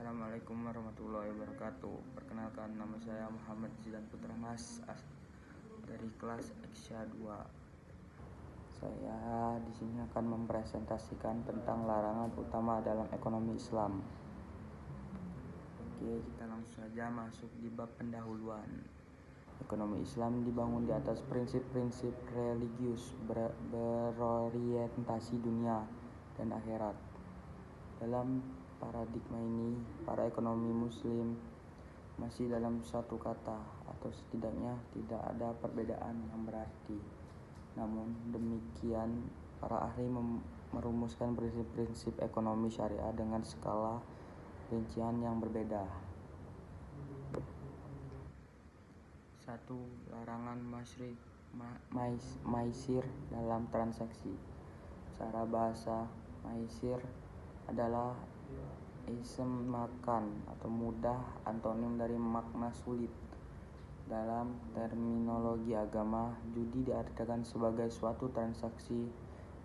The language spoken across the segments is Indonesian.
Assalamualaikum warahmatullahi wabarakatuh. Perkenalkan, nama saya Muhammad Zidan Putra Mas dari kelas Eksya 2. Saya di sini akan mempresentasikan tentang larangan utama dalam ekonomi Islam. Oke, kita langsung saja masuk di bab pendahuluan. Ekonomi Islam dibangun di atas prinsip-prinsip religius berorientasi dunia dan akhirat. Dalam paradigma ini, para ekonomi muslim masih dalam satu kata atau setidaknya tidak ada perbedaan yang berarti. Namun demikian, para ahli merumuskan prinsip-prinsip ekonomi syariah dengan skala rincian yang berbeda. 1. Larangan maisir dalam transaksi. Secara bahasa, maisir adalah isem makan atau mudah, antonim dari makna sulit. Dalam terminologi agama, judi diartikan sebagai suatu transaksi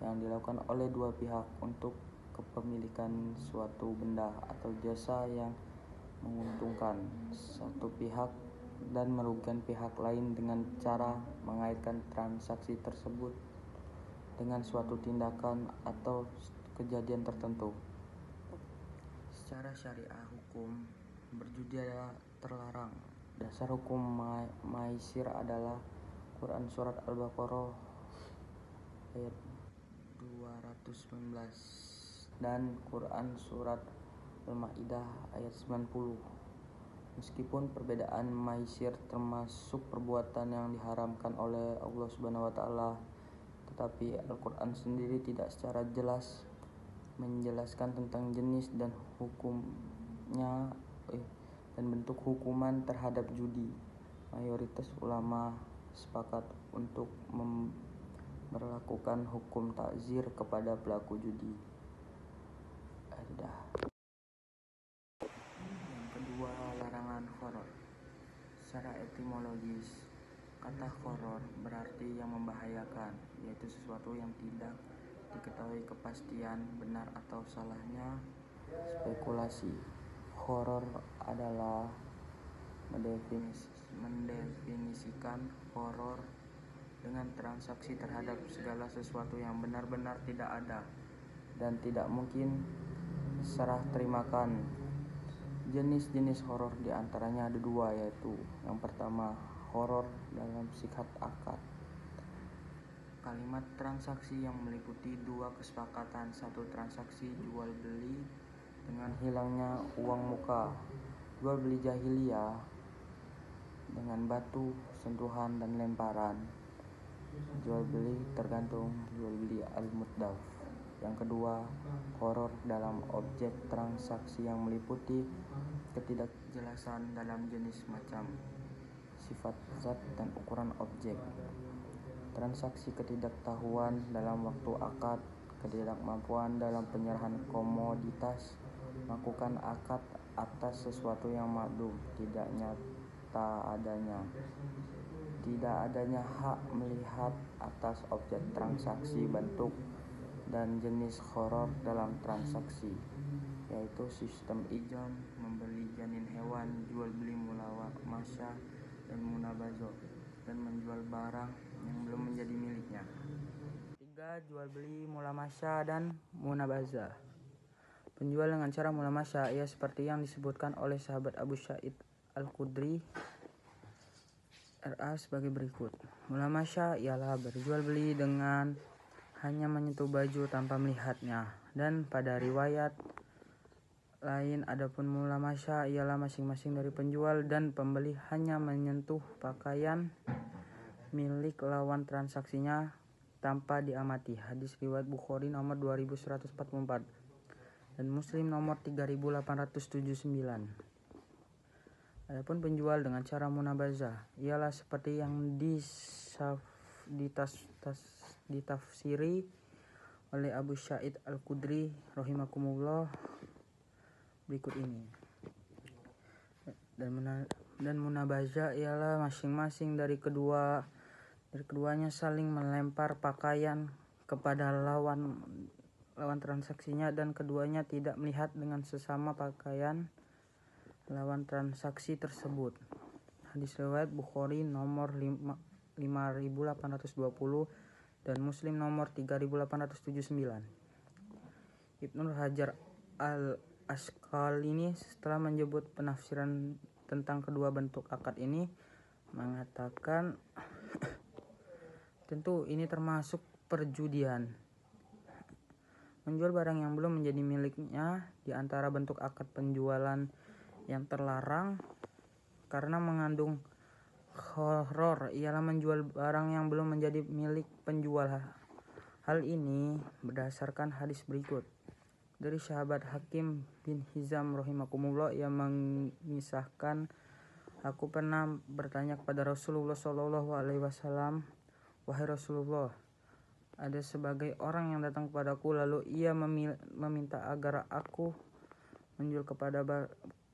yang dilakukan oleh dua pihak untuk kepemilikan suatu benda atau jasa yang menguntungkan satu pihak dan merugikan pihak lain dengan cara mengaitkan transaksi tersebut dengan suatu tindakan atau kejadian tertentu. Secara syariah hukum berjudi adalah terlarang. Dasar hukum maisir adalah Quran Surat Al-Baqarah ayat 219 dan Quran Surat Al-Ma'idah ayat 90. Meskipun perbedaan maisir termasuk perbuatan yang diharamkan oleh Allah Subhanahu wa taala, tetapi Al-Quran sendiri tidak secara jelas menjelaskan tentang jenis dan hukumnya dan bentuk hukuman terhadap judi. Mayoritas ulama sepakat untuk memberlakukan hukum takzir kepada pelaku judi. Yang kedua, larangan horor. Secara etimologis, kata horor berarti yang membahayakan, yaitu sesuatu yang tidak diketahui kepastian benar atau salahnya. Spekulasi. Horor adalah mendefinisikan horor dengan transaksi terhadap segala sesuatu yang benar-benar tidak ada dan tidak mungkin serah terimakan. Jenis-jenis horor diantaranya ada dua, yaitu yang pertama, horor dalam sikat akad. Kalimat transaksi yang meliputi dua kesepakatan, satu transaksi jual beli dengan hilangnya uang muka, jual beli jahiliyah dengan batu, sentuhan dan lemparan, jual beli tergantung jual beli al-muddaf. Yang kedua, horor dalam objek transaksi yang meliputi ketidakjelasan dalam jenis macam, sifat zat dan ukuran objek. Transaksi ketidaktahuan dalam waktu akad, ketidakmampuan dalam penyerahan komoditas, melakukan akad atas sesuatu yang makdum, tidak adanya hak melihat atas objek transaksi, bentuk dan jenis horor dalam transaksi, yaitu sistem ijon, membeli janin hewan, jual beli mulamasyah dan munabazah, dan menjual barang yang belum menjadi miliknya. 3. Jual beli mulamasyah dan munabazah. Penjual dengan cara mulamasyah ia seperti yang disebutkan oleh sahabat Abu Sa'id Al-Khudri RA sebagai berikut. Mulamasyah ialah berjual beli dengan hanya menyentuh baju tanpa melihatnya, dan pada riwayat lain adapun mulamasyah ialah masing-masing dari penjual dan pembeli hanya menyentuh pakaian milik lawan transaksinya tanpa diamati. Hadis riwayat Bukhari nomor 2144 dan Muslim nomor 3879. Adapun penjual dengan cara munabazah ialah seperti yang ditafsiri oleh Abu Sa'id Al-Khudri rahimakumullah berikut ini. Dan munabazah ialah masing-masing dari keduanya saling melempar pakaian kepada lawan transaksinya dan keduanya tidak melihat dengan sesama pakaian lawan transaksi tersebut. Hadis riwayat Bukhari nomor 5820 dan Muslim nomor 3879. Ibnu Hajar al-Asqalani setelah menyebut penafsiran tentang kedua bentuk akad ini mengatakan tentu ini termasuk perjudian. Menjual barang yang belum menjadi miliknya di antara bentuk akad penjualan yang terlarang karena mengandung gharar ialah menjual barang yang belum menjadi milik penjual. Hal ini berdasarkan hadis berikut. Dari sahabat Hakim bin Hizam rahimakumullah yang mengisahkan, aku pernah bertanya kepada Rasulullah SAW, wahai Rasulullah, ada sebagai orang yang datang kepadaku lalu ia meminta agar aku menjual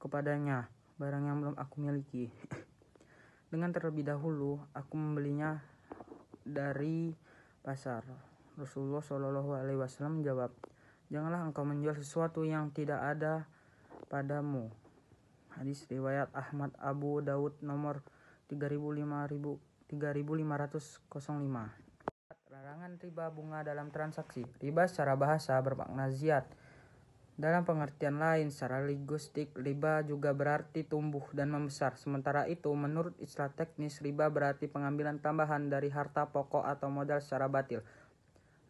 kepadanya barang yang belum aku miliki. Dengan terlebih dahulu aku membelinya dari pasar. Rasulullah SAW menjawab, janganlah engkau menjual sesuatu yang tidak ada padamu. Hadis riwayat Ahmad Abu Daud nomor 3505. Larangan riba bunga dalam transaksi. Riba secara bahasa bermakna ziyad. Dalam pengertian lain secara linguistik, riba juga berarti tumbuh dan membesar. Sementara itu, menurut istilah teknis, riba berarti pengambilan tambahan dari harta pokok atau modal secara batil.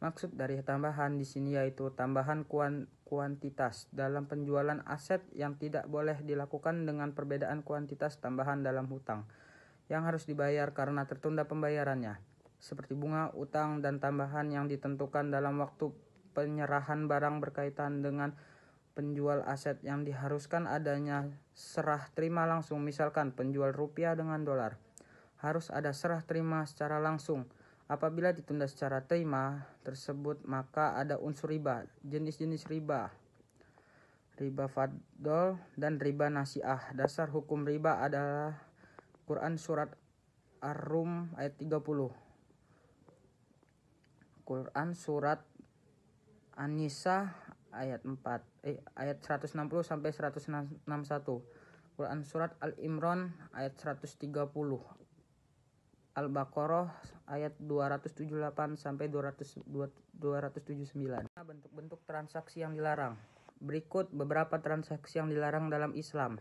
Maksud dari tambahan di sini yaitu tambahan kuantitas dalam penjualan aset yang tidak boleh dilakukan dengan perbedaan kuantitas tambahan dalam hutang yang harus dibayar karena tertunda pembayarannya, seperti bunga, utang, dan tambahan yang ditentukan dalam waktu penyerahan barang berkaitan dengan penjual aset yang diharuskan adanya serah terima langsung. Misalkan penjual rupiah dengan dolar, harus ada serah terima secara langsung. Apabila ditunda secara terima tersebut, maka ada unsur riba. Jenis-jenis riba: riba fadl dan riba nasi'ah. Dasar hukum riba adalah Quran surat Ar-Rum ayat 30. Quran surat An-Nisa ayat 160 sampai 161. Quran surat Al-Imran ayat 130. Al-Baqarah ayat 278 sampai 279. Bentuk-bentuk transaksi yang dilarang. Berikut beberapa transaksi yang dilarang dalam Islam.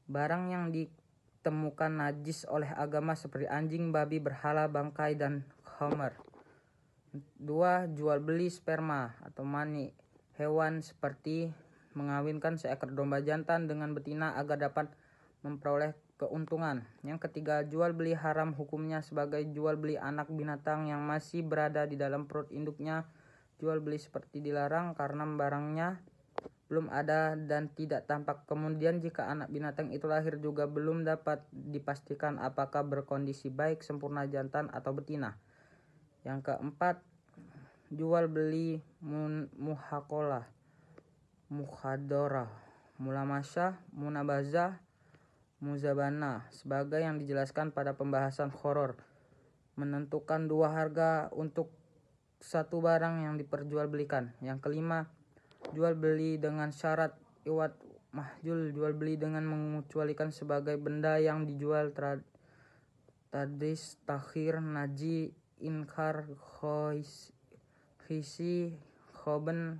Barang yang ditemukan najis oleh agama seperti anjing, babi, berhala, bangkai, dan khamar. 2. Jual beli sperma atau mani hewan seperti mengawinkan seekor domba jantan dengan betina agar dapat memperoleh keuntungan. Yang ketiga, jual beli haram hukumnya sebagai jual beli anak binatang yang masih berada di dalam perut induknya. Jual beli seperti dilarang karena barangnya belum ada dan tidak tampak. Kemudian jika anak binatang itu lahir juga belum dapat dipastikan apakah berkondisi baik, sempurna, jantan atau betina. Yang keempat, jual beli muhakolah, mukhadorah, mulamasyah, munabazah, muzabana sebagai yang dijelaskan pada pembahasan khoror. Menentukan dua harga untuk satu barang yang diperjualbelikan. Yang kelima, jual beli dengan syarat iwat mahjul, jual beli dengan mengecualikan sebagai benda yang dijual tadis, takhir, naji, inkar, khisi, khoben,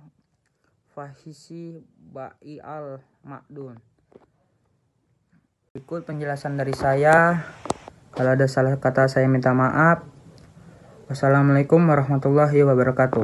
fahisi, ba'i'al, ma'dun. Ikut penjelasan dari saya. Kalau ada salah kata saya minta maaf. Wassalamualaikum warahmatullahi wabarakatuh.